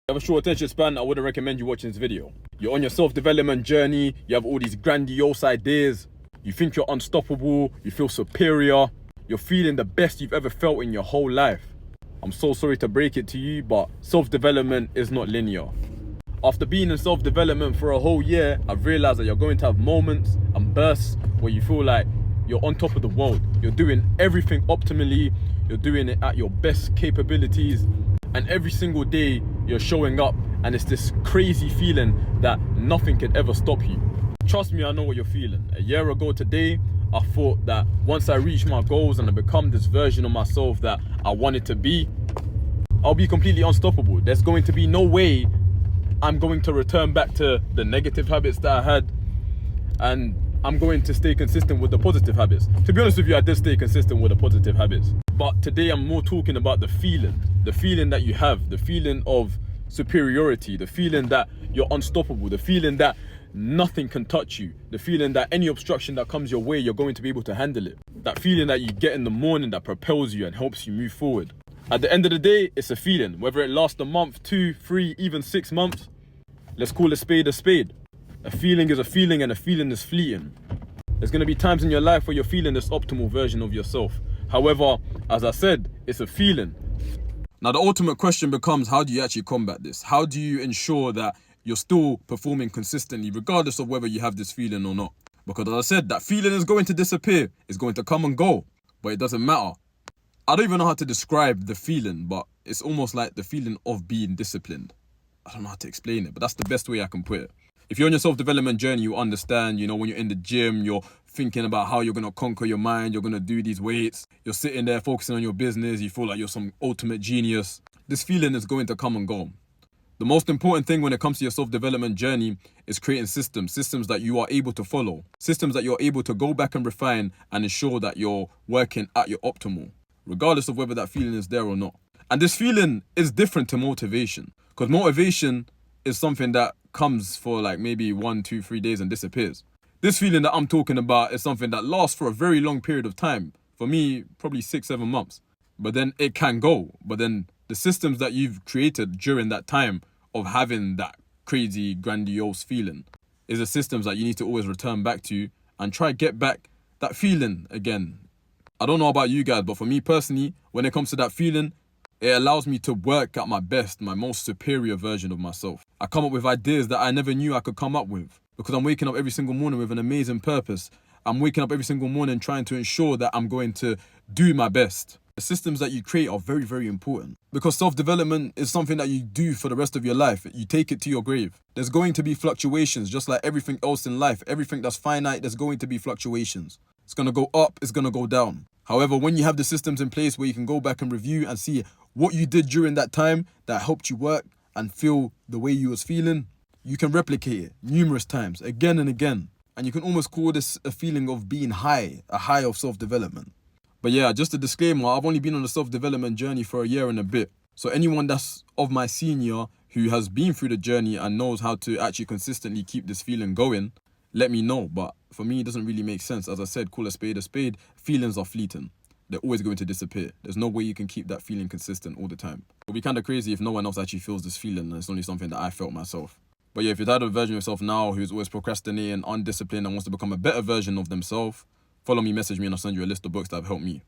You have a short attention span, I wouldn't recommend you watching this video. You're on your self-development journey, you have all these grandiose ideas, you think you're unstoppable, you feel superior, you're feeling the best you've ever felt in your whole life. I'm so sorry to break it to you, but self-development is not linear. After being in self-development for a whole year, I've realized that you're going to have moments and bursts where you feel like you're on top of the world. You're doing everything optimally, you're doing it at your best capabilities, and every single day you're showing up, and it's this crazy feeling that nothing can ever stop you. Trust me, I know what you're feeling. A year ago today, I thought that once I reach my goals and I become this version of myself that I wanted to be, I'll be completely unstoppable. There's going to be no way I'm going to return back to the negative habits that I had, and I'm going to stay consistent with the positive habits. To be honest with you, I did stay consistent with the positive habits. But today I'm more talking about the feeling that you have, the feeling of superiority, the feeling that you're unstoppable, the feeling that nothing can touch you, the feeling that any obstruction that comes your way, you're going to be able to handle it. That feeling that you get in the morning that propels you and helps you move forward. At the end of the day, it's a feeling. Whether it lasts a month, 2, 3, even 6 months, let's call a spade a spade. A feeling is a feeling, and a feeling is fleeting. There's going to be times in your life where you're feeling this optimal version of yourself. However, as I said, it's a feeling. Now, the ultimate question becomes, how do you actually combat this? How do you ensure that you're still performing consistently, regardless of whether you have this feeling or not? Because as I said, that feeling is going to disappear. It's going to come and go, but it doesn't matter. I don't even know how to describe the feeling, but it's almost like the feeling of being disciplined. I don't know how to explain it, but that's the best way I can put it. If you're on your self-development journey, you understand, when you're in the gym, you're thinking about how you're going to conquer your mind, you're going to do these weights, you're sitting there focusing on your business, you feel like you're some ultimate genius. This feeling is going to come and go. The most important thing when it comes to your self-development journey is creating systems that you are able to follow, systems that you're able to go back and refine and ensure that you're working at your optimal, regardless of whether that feeling is there or not. And this feeling is different to motivation, because motivation is something that comes for like maybe 1, 2, 3 days and disappears. This feeling that I'm talking about is something that lasts for a very long period of time. For me, probably 6, 7 months. But then it can go. But then the systems that you've created during that time of having that crazy, grandiose feeling is the systems that you need to always return back to and try get back that feeling again. I don't know about you guys, but for me personally, when it comes to that feeling, it allows me to work at my best, my most superior version of myself. I come up with ideas that I never knew I could come up with because I'm waking up every single morning with an amazing purpose. I'm waking up every single morning trying to ensure that I'm going to do my best. The systems that you create are very, very important because self-development is something that you do for the rest of your life. You take it to your grave. There's going to be fluctuations, just like everything else in life. Everything that's finite, there's going to be fluctuations. It's going to go up, it's going to go down. However, when you have the systems in place where you can go back and review and see what you did during that time that helped you work and feel the way you was feeling, you can replicate it numerous times, again and again. And you can almost call this a feeling of being high, a high of self-development. But yeah, just a disclaimer, I've only been on a self-development journey for a year and a bit. So anyone that's of my senior who has been through the journey and knows how to actually consistently keep this feeling going, let me know. But for me, it doesn't really make sense. As I said, call a spade a spade. Feelings are fleeting. They're always going to disappear. There's no way you can keep that feeling consistent all the time. It'll be kind of crazy if no one else actually feels this feeling and it's only something that I felt myself. But yeah, if you're that version of yourself now who's always procrastinating, undisciplined and wants to become a better version of themselves, follow me, message me, and I'll send you a list of books that have helped me.